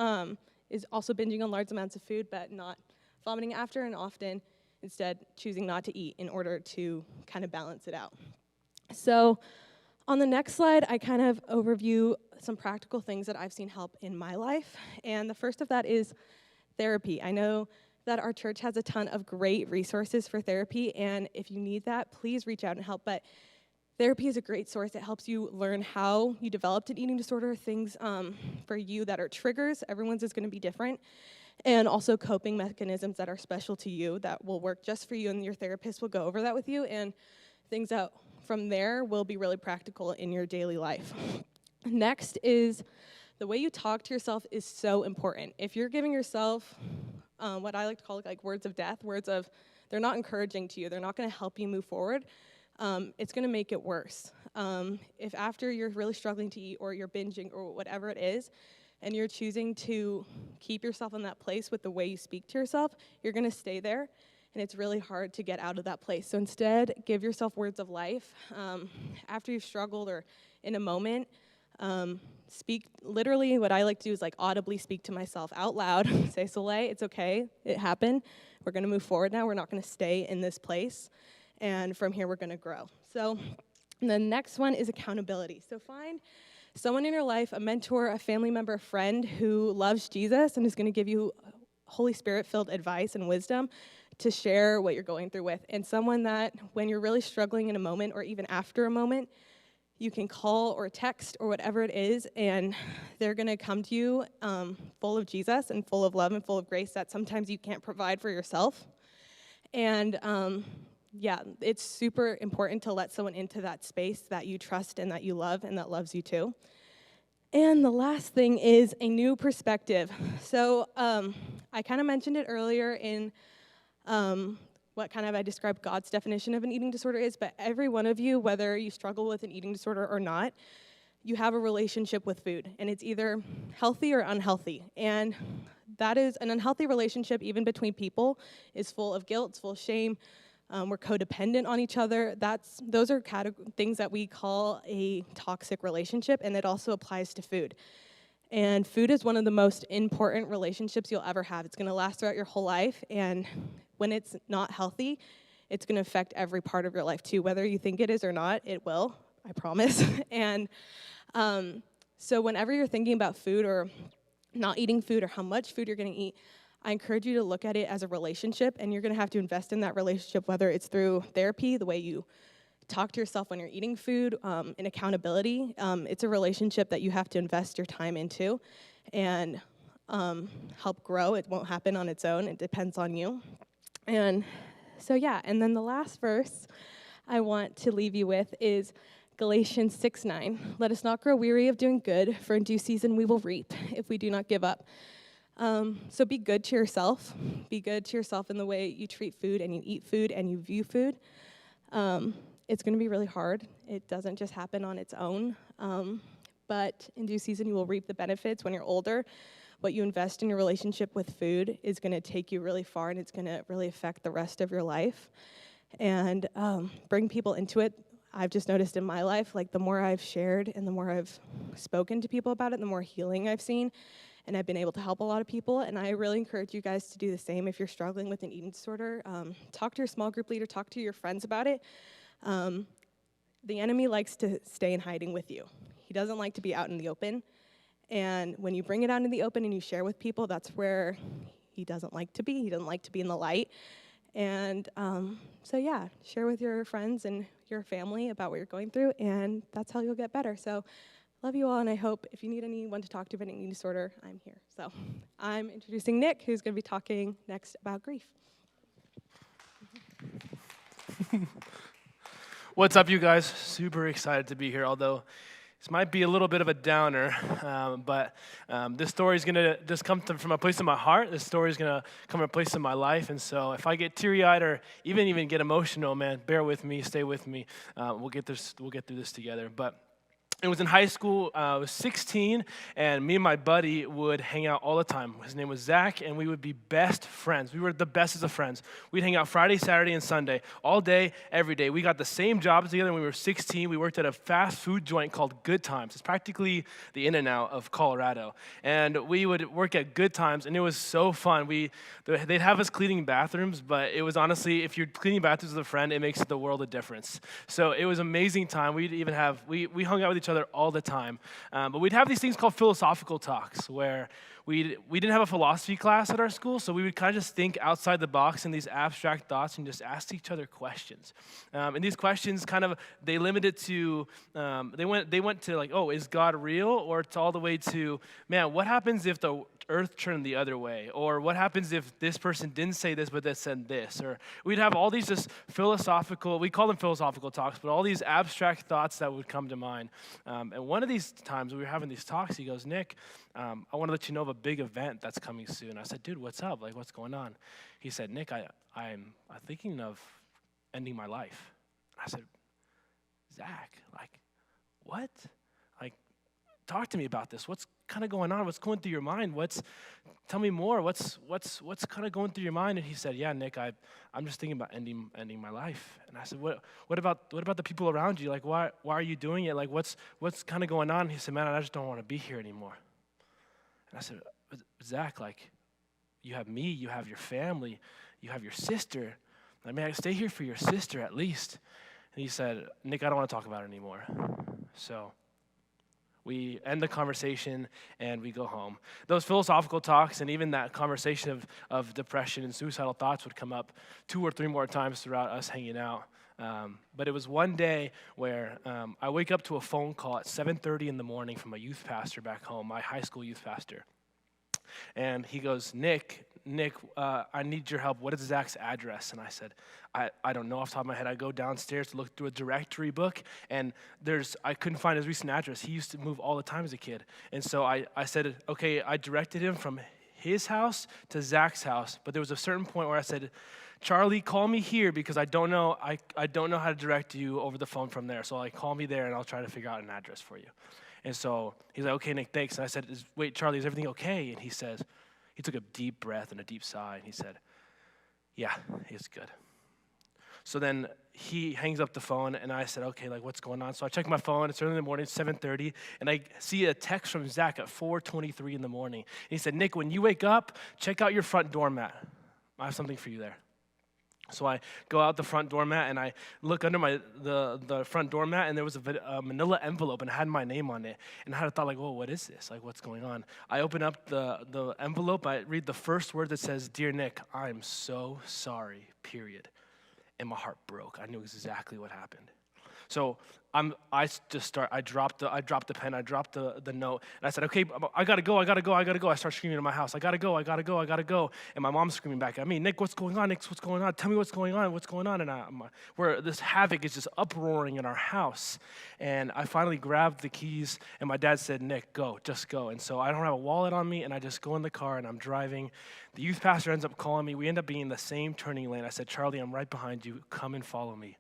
is also binging on large amounts of food, but not vomiting after, and often instead choosing not to eat in order to kind of balance it out. So on the next slide, I kind of overview some practical things that I've seen help in my life. And the first of that is therapy. I know that our church has a ton of great resources for therapy, and if you need that, please reach out and help. But therapy is a great source. It helps you learn how you developed an eating disorder, things for you that are triggers. Everyone's is going to be different. And also coping mechanisms that are special to you that will work just for you, and your therapist will go over that with you, and things that from there will be really practical in your daily life. Next is the way you talk to yourself is so important. If you're giving yourself what I like to call like words of death, words of they're not encouraging to you, they're not going to help you move forward, it's going to make it worse. If after you're really struggling to eat or you're binging or whatever it is, and you're choosing to keep yourself in that place with the way you speak to yourself, you're going to stay there, and it's really hard to get out of that place. So instead, give yourself words of life. After you've struggled or in a moment, speak, literally what I like to do is like audibly speak to myself out loud. Say, Soleil, it's okay, it happened. We're going to move forward now. We're not going to stay in this place, and from here we're going to grow. So the next one is accountability. So find someone in your life, a mentor, a family member, a friend who loves Jesus and is going to give you Holy Spirit-filled advice and wisdom to share what you're going through with. And someone that when you're really struggling in a moment or even after a moment, you can call or text or whatever it is, and they're going to come to you full of Jesus and full of love and full of grace that sometimes you can't provide for yourself. And yeah, it's super important to let someone into that space that you trust and that you love and that loves you too. And the last thing is a new perspective. So I kind of mentioned it earlier in what kind of I described God's definition of an eating disorder is, but every one of you, whether you struggle with an eating disorder or not, you have a relationship with food, and it's either healthy or unhealthy. And that is an unhealthy relationship, even between people, is full of guilt, it's full of shame. We're codependent on each other. Those are things that we call a toxic relationship, and it also applies to food. And food is one of the most important relationships you'll ever have. It's going to last throughout your whole life, and when it's not healthy, it's going to affect every part of your life too. Whether you think it is or not, it will, I promise. And so whenever you're thinking about food or not eating food or how much food you're going to eat, I encourage you to look at it as a relationship, and you're going to have to invest in that relationship, whether it's through therapy, the way you talk to yourself when you're eating food, and accountability. It's a relationship that you have to invest your time into and help grow. It won't happen on its own. It depends on you. And so, yeah, and then the last verse I want to leave you with is Galatians 6:9. Let us not grow weary of doing good, for in due season we will reap if we do not give up. So be good to yourself. Be good to yourself in the way you treat food and you eat food and you view food. It's going to be really hard. It doesn't just happen on its own. But in due season, you will reap the benefits when you're older. What you invest in your relationship with food is going to take you really far, and it's going to really affect the rest of your life. And bring people into it. I've just noticed in my life, like the more I've shared and the more I've spoken to people about it, the more healing I've seen. And I've been able to help a lot of people, and I really encourage you guys to do the same if you're struggling with an eating disorder. Talk to your small group leader, talk to your friends about it. The enemy likes to stay in hiding with you. He doesn't like to be out in the open, and when you bring it out in the open and you share with people, that's where he doesn't like to be. He doesn't like to be in the light, And so yeah, share with your friends and your family about what you're going through, and that's how you'll get better. So love you all, and I hope if you need anyone to talk to about eating disorder, I'm here. So I'm introducing Nick, who's going to be talking next about grief. What's up, you guys? Super excited to be here, although this might be a little bit of a downer, but this story is going to just come from a place in my heart. This story is going to come from a place in my life, and so if I get teary-eyed or even get emotional, man, bear with me, stay with me. We'll get through this together. But it was in high school. I was 16, and me and my buddy would hang out all the time. His name was Zach, and we would be best friends. We were the best of friends. We'd hang out Friday, Saturday, and Sunday, all day, every day. We got the same jobs together when we were 16. We worked at a fast food joint called Good Times. It's practically the In-N-Out of Colorado. And we would work at Good Times, and it was so fun. They'd have us cleaning bathrooms, but it was honestly, if you're cleaning bathrooms with a friend, it makes the world a difference. So it was an amazing time. We hung out with each other all the time. But we'd have these things called philosophical talks where we didn't have a philosophy class at our school, so we would kind of just think outside the box in these abstract thoughts and just ask each other questions. And these questions they limited to, they went to like, oh, is God real? Or to all the way to, man, what happens if the earth turned the other way? Or what happens if this person didn't say this, but they said this? Or we'd have all these just philosophical, we call them philosophical talks, but all these abstract thoughts that would come to mind. And one of these times we were having these talks, he goes, Nick, I want to let you know of a big event that's coming soon. I said, dude, what's up? Like, what's going on? He said, Nick, I'm thinking of ending my life. I said, Zach, like, what? Like, talk to me about this. What's kind of going on? What's going through your mind? Tell me more. What's kind of going through your mind? And he said, yeah, Nick, I'm just thinking about ending my life. And I said, what about the people around you? Like, why are you doing it? Like, what's kind of going on? And he said, man, I just don't want to be here anymore. And I said, Zach, like, you have me, you have your family, you have your sister. I mean, I stay here for your sister at least. And he said, Nick, I don't want to talk about it anymore. So we end the conversation and we go home. Those philosophical talks and even that conversation of depression and suicidal thoughts would come up 2 or 3 more times throughout us hanging out. But it was one day where I wake up to a phone call at 7:30 in the morning from a youth pastor back home, my high school youth pastor. And he goes, Nick, I need your help. What is Zach's address? And I said, I don't know off the top of my head. I go downstairs to look through a directory book, and I couldn't find his recent address. He used to move all the time as a kid. And so I said, okay, I directed him from his house to Zach's house. But there was a certain point where I said, Charlie, call me here because I don't know how to direct you over the phone from there. So like, call me there and I'll try to figure out an address for you. And so he's like, okay, Nick, thanks. And I said, wait, Charlie, is everything okay? And he took a deep breath and a deep sigh, and he said, yeah, it's good. So then he hangs up the phone, and I said, okay, like, what's going on? So I check my phone. It's early in the morning, it's 7:30, and I see a text from Zach at 4:23 in the morning. And he said, Nick, when you wake up, check out your front doormat. I have something for you there. So I go out the front doormat and I look under the front doormat, and there was a manila envelope and it had my name on it. And I had a thought like, whoa, what is this? Like, what's going on? I open up the envelope, I read the first word that says, Dear Nick, I'm so sorry, period. And my heart broke. I knew exactly what happened. So I dropped the pen, I dropped the note, and I said, okay, I gotta go. I start screaming in my house, I gotta go. And my mom's screaming back at me, Nick, what's going on? Tell me what's going on. And where this havoc is just uproaring in our house. And I finally grabbed the keys, and my dad said, Nick, go, just go. And so I don't have a wallet on me, and I just go in the car, and I'm driving. The youth pastor ends up calling me. We end up being in the same turning lane. I said, Charlie, I'm right behind you. Come and follow me.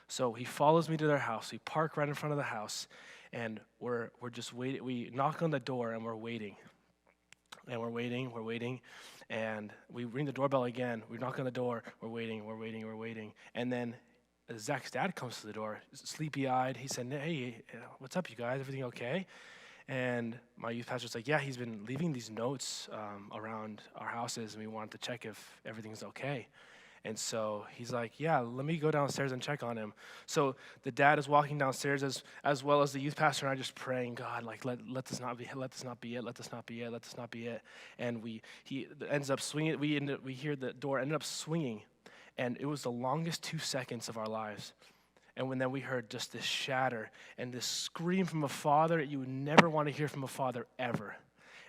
So he follows me to their house. We park right in front of the house, and we're just waiting. We knock on the door, and we're waiting. And we're waiting, and we ring the doorbell again. We knock on the door. We're waiting. And then Zach's dad comes to the door, sleepy-eyed. He said, hey, what's up, you guys? Everything okay? And my youth pastor's like, yeah, he's been leaving these notes around our houses, and we wanted to check if everything's okay. And so he's like, yeah, let me go downstairs and check on him. So the dad is walking downstairs as well as the youth pastor, and I just praying, God, like, let this not be it. And he ends up swinging. We hear the door ended up swinging, And it was the longest 2 seconds of our lives. And then we heard just this shatter and this scream from a father that you would never want to hear from a father ever.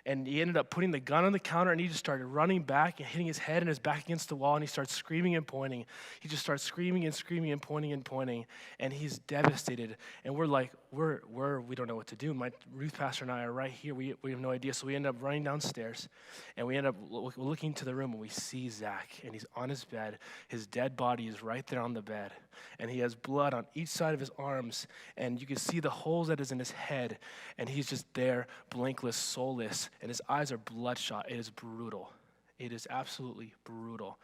And he ended up putting the gun on the counter, and he just started running back and hitting his head and his back against the wall, and he starts screaming and pointing. He just starts screaming and screaming and pointing, and he's devastated. And we're like, we don't know what to do. My Ruth pastor and I are right here. We have no idea. So we end up running downstairs, and we end up looking to the room, and we see Zach, and he's on his bed. His dead body is right there on the bed, and he has blood on each side of his arms, and you can see the holes that is in his head, and he's just there, blankless, soulless, and his eyes are bloodshot. It is brutal. It is absolutely brutal.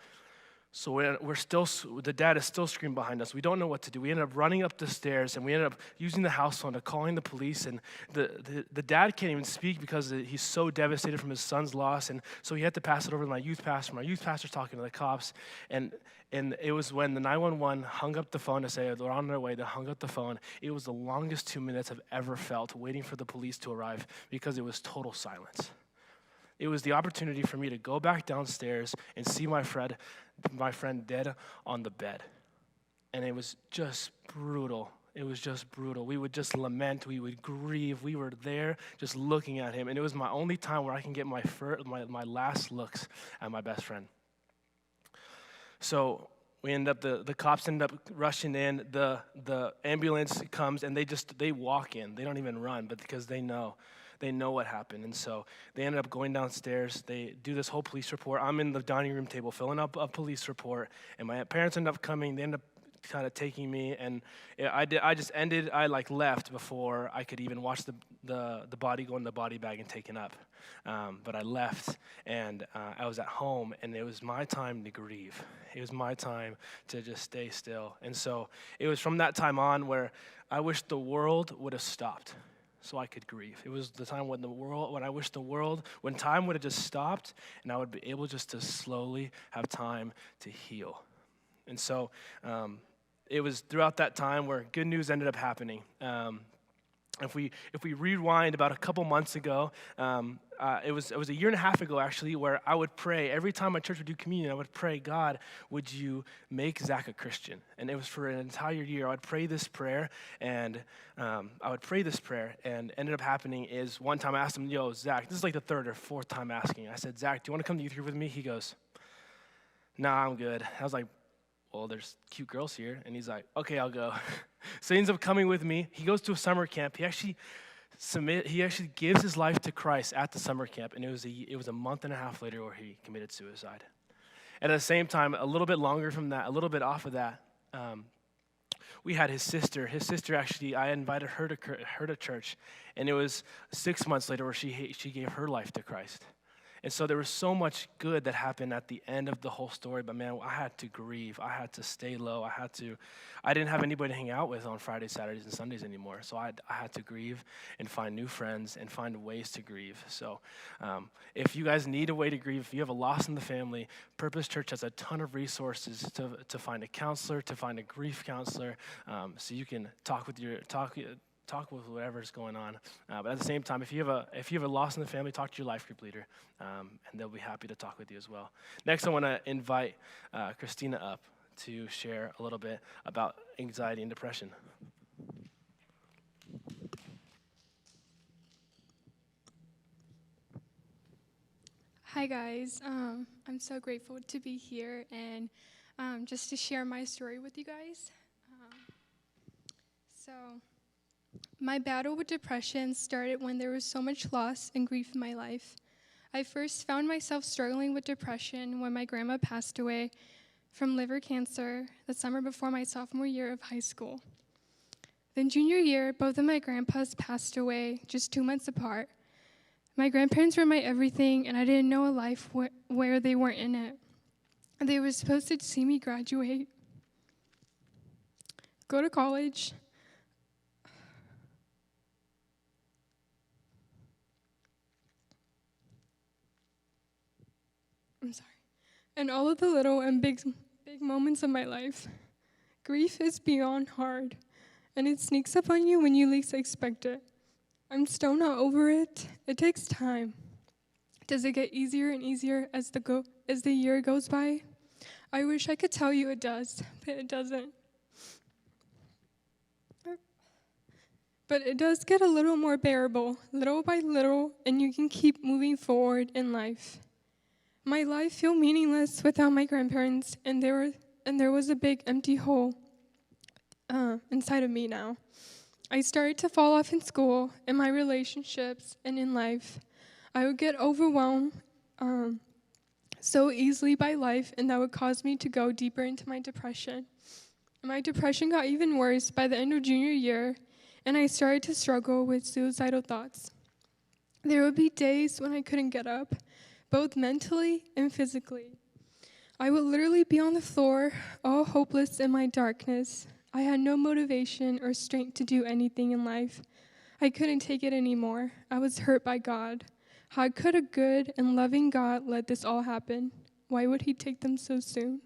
So we're still, the dad is still screaming behind us. We don't know what to do. We end up running up the stairs, and we end up using the house phone to calling the police, and the dad can't even speak because he's so devastated from his son's loss, and so he had to pass it over to my youth pastor. My youth pastor's talking to the cops, and it was when the 911 hung up the phone to say they're on their way. They hung up the phone. It was the longest 2 minutes I've ever felt waiting for the police to arrive because it was total silence. It was the opportunity for me to go back downstairs and see my friend dead on the bed. And it was just brutal. It was just brutal. We would just lament. We would grieve. We were there just looking at him. And it was my only time where I can get my last looks at my best friend. So we end up, the cops end up rushing in. The ambulance comes, and they walk in. They don't even run, but because they know what happened. And so they ended up going downstairs. They do this whole police report. I'm in the dining room table filling up a police report, and my parents end up coming. They end up kind of taking me, and I left before I could even watch the body go in the body bag and taken up. But I left, and I was at home, and it was my time to grieve. It was my time to just stay still. And so it was from that time on where I wish the world would have stopped so I could grieve. It was the time when when time would have just stopped, and I would be able just to slowly have time to heal. And so it was throughout that time where good news ended up happening. If we rewind about a couple months ago, it was a year and a half ago actually, where I would pray every time my church would do communion. I would pray, God, would you make Zach a Christian? And it was for an entire year. I would pray this prayer, and ended up happening is one time I asked him, yo, Zach, this is like the third or fourth time asking. I said, Zach, do you want to come to youth group with me? He goes, nah, I'm good. I was like, well, there's cute girls here. And he's like, okay, I'll go. So he ends up coming with me. He goes to a summer camp. He actually gives his life to Christ at the summer camp. And it was a month and a half later where he committed suicide. And at the same time, a little bit longer from that, a little bit off of that, we had his sister. His sister actually, I invited her to church. And it was 6 months later where she gave her life to Christ. And so there was so much good that happened at the end of the whole story, but man, I had to grieve. I had to stay low. I didn't have anybody to hang out with on Fridays, Saturdays, and Sundays anymore. So I had to grieve and find new friends and find ways to grieve. So if you guys need a way to grieve, if you have a loss in the family, Purpose Church has a ton of resources to find a counselor, to find a grief counselor, so you can talk with whatever's going on. But at the same time, if you have a loss in the family, talk to your life group leader, and they'll be happy to talk with you as well. Next, I want to invite Christina up to share a little bit about anxiety and depression. Hi guys, I'm so grateful to be here and just to share my story with you guys. My battle with depression started when there was so much loss and grief in my life. I first found myself struggling with depression when my grandma passed away from liver cancer the summer before my sophomore year of high school. Then junior year, both of my grandpas passed away just 2 months apart. My grandparents were my everything, and I didn't know a life where they weren't in it. They were supposed to see me graduate, go to college, and all of the little and big moments of my life. Grief is beyond hard, and it sneaks up on you when you least expect it. I'm still not over it. It takes time. Does it get easier and easier as the year goes by? I wish I could tell you it does, but it doesn't. But it does get a little more bearable, little by little, and you can keep moving forward in life. My life felt meaningless without my grandparents, and there was a big empty hole inside of me now. I started to fall off in school, in my relationships, and in life. I would get overwhelmed so easily by life, and that would cause me to go deeper into my depression. My depression got even worse by the end of junior year, and I started to struggle with suicidal thoughts. There would be days when I couldn't get up, both mentally and physically. I would literally be on the floor, all hopeless in my darkness. I had no motivation or strength to do anything in life. I couldn't take it anymore. I was hurt by God. How could a good and loving God let this all happen? Why would he take them so soon?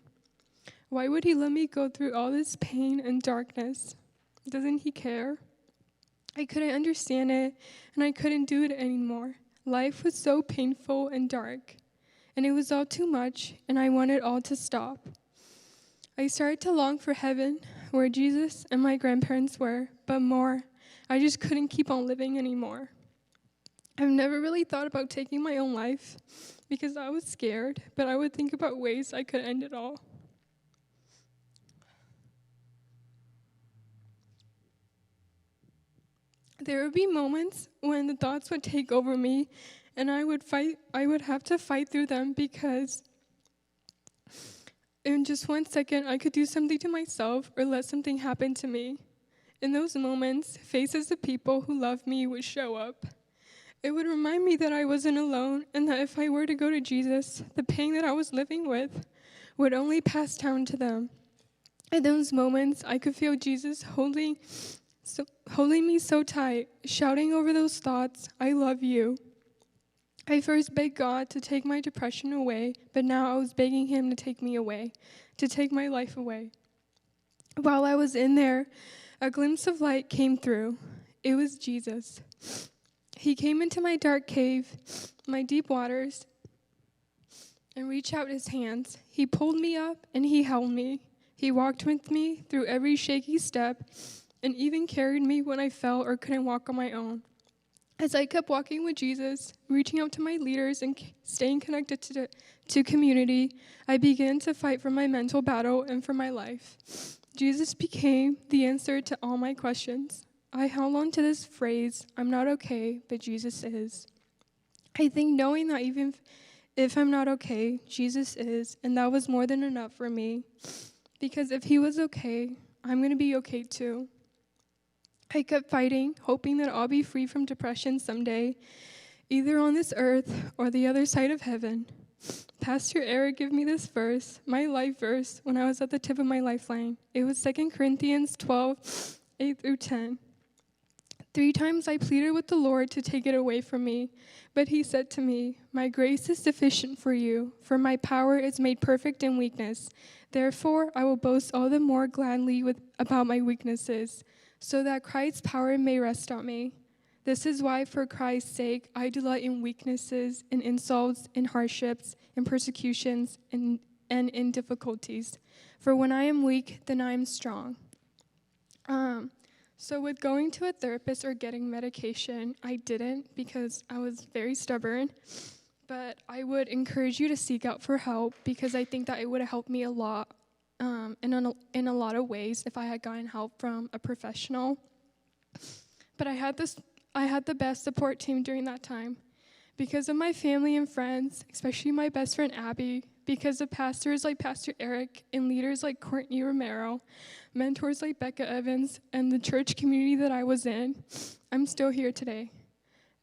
Why would he let me go through all this pain and darkness? Doesn't he care? I couldn't understand it, and I couldn't do it anymore. Life was so painful and dark, and it was all too much, and I wanted all to stop. I started to long for heaven, where Jesus and my grandparents were, but more, I just couldn't keep on living anymore. I've never really thought about taking my own life because I was scared, but I would think about ways I could end it all. There would be moments when the thoughts would take over me, and I would have to fight through them because in just 1 second, I could do something to myself or let something happen to me. In those moments, faces of people who love me would show up. It would remind me that I wasn't alone and that if I were to go to Jesus, the pain that I was living with would only pass down to them. In those moments, I could feel Jesus holding me so tight, shouting over those thoughts, I love you. I first begged God to take my depression away, but now I was begging him to take me away, to take my life away. While I was in there, a glimpse of light came through. It was Jesus. He came into my dark cave, my deep waters, and reached out his hands. He pulled me up and he held me. He walked with me through every shaky step and even carried me when I fell or couldn't walk on my own. As I kept walking with Jesus, reaching out to my leaders and staying connected to community, I began to fight for my mental battle and for my life. Jesus became the answer to all my questions. I held on to this phrase, I'm not okay, but Jesus is. I think knowing that even if I'm not okay, Jesus is, and that was more than enough for me. Because if he was okay, I'm going to be okay too. I kept fighting, hoping that I'll be free from depression someday, either on this earth or the other side of heaven. Pastor Eric gave me this verse, my life verse, when I was at the tip of my lifeline. It was 2 Corinthians 12, 8 through 10. 3 times I pleaded with the Lord to take it away from me, but he said to me, my grace is sufficient for you, for my power is made perfect in weakness. Therefore, I will boast all the more gladly about my weaknesses, so that Christ's power may rest on me. This is why, for Christ's sake, I delight in weaknesses, in insults, in hardships, in persecutions, and in difficulties. For when I am weak, then I am strong. So with going to a therapist or getting medication, I didn't because I was very stubborn. But I would encourage you to seek out for help because I think that it would have helped me a lot in a lot of ways if I had gotten help from a professional. But I had the best support team during that time. Because of my family and friends, especially my best friend Abby, because of pastors like Pastor Eric and leaders like Courtney Romero, mentors like Becca Evans, and the church community that I was in, I'm still here today.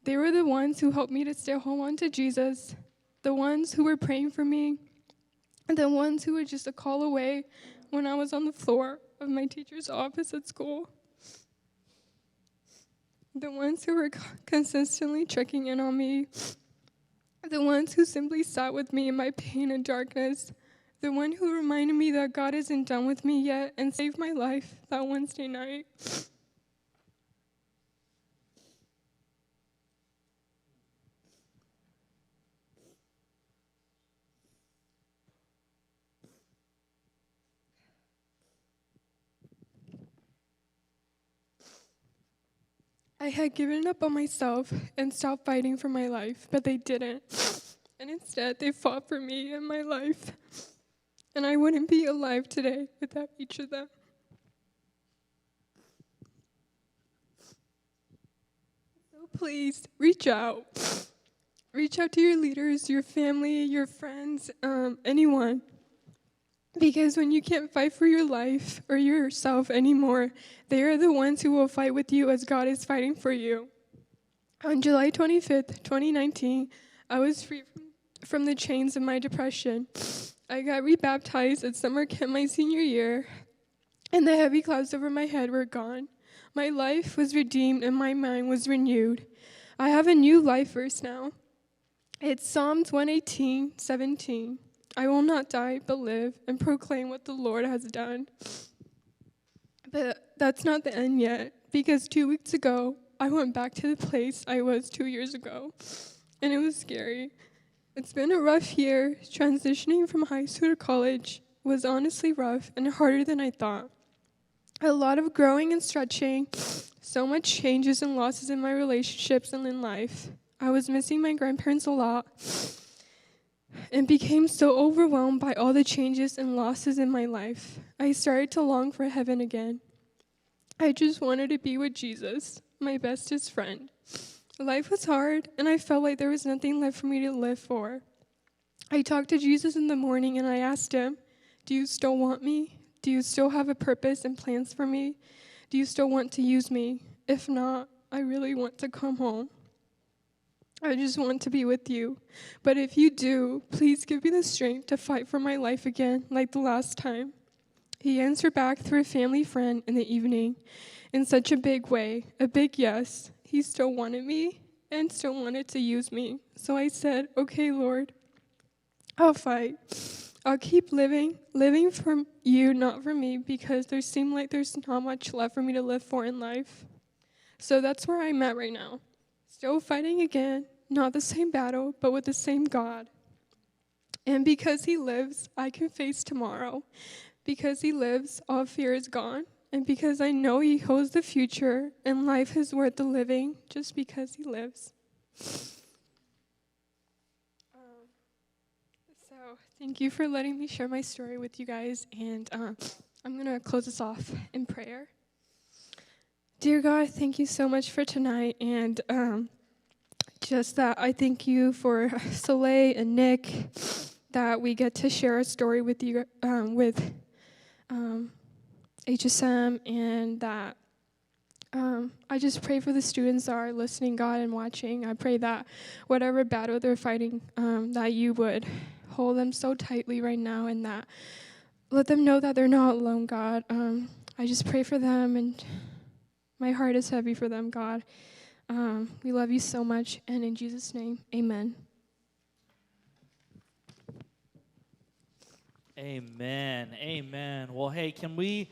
They were the ones who helped me to still hold on to Jesus, the ones who were praying for me, and the ones who were just a call away when I was on the floor of my teacher's office at school. The ones who were consistently checking in on me. The ones who simply sat with me in my pain and darkness. The one who reminded me that God isn't done with me yet and saved my life that Wednesday night. I had given up on myself and stopped fighting for my life, but they didn't. And instead, they fought for me and my life. And I wouldn't be alive today without each of them. So please, reach out. Reach out to your leaders, your family, your friends, anyone. Because when you can't fight for your life or yourself anymore, they are the ones who will fight with you as God is fighting for you. On July 25th, 2019, I was free from the chains of my depression. I got rebaptized at summer camp my senior year, and the heavy clouds over my head were gone. My life was redeemed and my mind was renewed. I have a new life verse now. It's Psalms 118:17. I will not die, but live and proclaim what the Lord has done. But that's not the end yet, because 2 weeks ago, I went back to the place I was 2 years ago, and it was scary. It's been a rough year. Transitioning from high school to college was honestly rough and harder than I thought. A lot of growing and stretching, so much changes and losses in my relationships and in life. I was missing my grandparents a lot and became so overwhelmed by all the changes and losses in my life. I started to long for heaven again. I just wanted to be with Jesus, my bestest friend. Life was hard, and I felt like there was nothing left for me to live for. I talked to Jesus in the morning, and I asked him, do you still want me? Do you still have a purpose and plans for me? Do you still want to use me? If not, I really want to come home. I just want to be with you. But if you do, please give me the strength to fight for my life again, like the last time. He answered back through a family friend in the evening in such a big way, a big yes. He still wanted me and still wanted to use me. So I said, okay, Lord, I'll fight. I'll keep living for you, not for me, because there seemed like there's not much left for me to live for in life. So that's where I'm at right now. Still fighting again, not the same battle, but with the same God. And because he lives, I can face tomorrow. Because he lives, all fear is gone. And because I know he holds the future, and life is worth the living just because he lives. So thank you for letting me share my story with you guys. And I'm going to close this off in prayer. Dear God, thank you so much for tonight, and just that I thank you for Soleil and Nick, that we get to share a story with you, with HSM, and that I just pray for the students that are listening, God, and watching. I pray that whatever battle they're fighting, that you would hold them so tightly right now, and that let them know that they're not alone, God. I just pray for them, and my heart is heavy for them, God. We love you so much, and in Jesus' name, amen. Amen. Amen. Well, hey, can we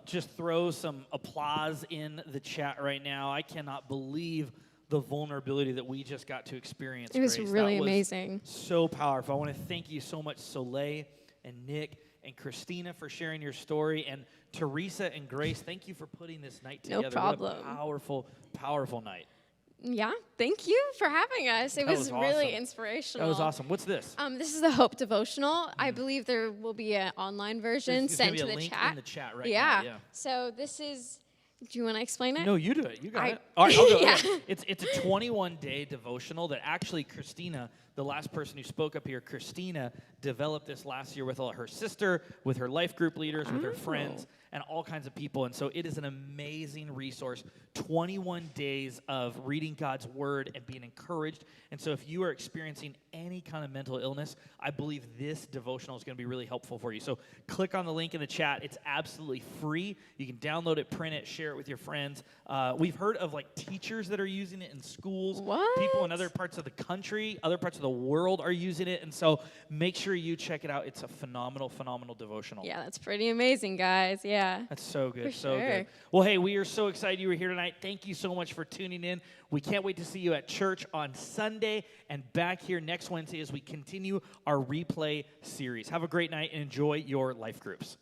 just throw some applause in the chat right now? I cannot believe the vulnerability that we just got to experience. It was Grace. really That was amazing. So powerful. I want to thank you so much, Soleil and Nick and Christina, for sharing your story, and Teresa and Grace, thank you for putting this night together. No problem. What a powerful, powerful night. Yeah, thank you for having us. It was really awesome. inspirational. That was awesome. What's this? This is the Hope Devotional. I believe there will be an online version There's sent gonna to be a the link chat. in the chat right yeah. now. Yeah. So this is. Do you want to explain it? No, you do it. You got it. All right, I'll go. Yeah. It's a 21-day devotional that actually Christina, the last person who spoke up here, Christina developed this last year with her sister, with her life group leaders, with her friends, and all kinds of people. And so it is an amazing resource. 21 days of reading God's word and being encouraged. And so if you are experiencing any kind of mental illness, I believe this devotional is going to be really helpful for you. So click on the link in the chat. It's absolutely free. You can download it, print it, share it with your friends. We've heard of like teachers that are using it in schools. What? People in other parts of the country, other parts of the world are using it. And so make sure you check it out. It's a phenomenal, phenomenal devotional. Yeah, that's pretty amazing, guys. Yeah. That's so good, For so sure. good. Well, hey, we are so excited you were here tonight. Thank you so much for tuning in. We can't wait to see you at church on Sunday and back here next Wednesday as we continue our replay series. Have a great night and enjoy your life groups.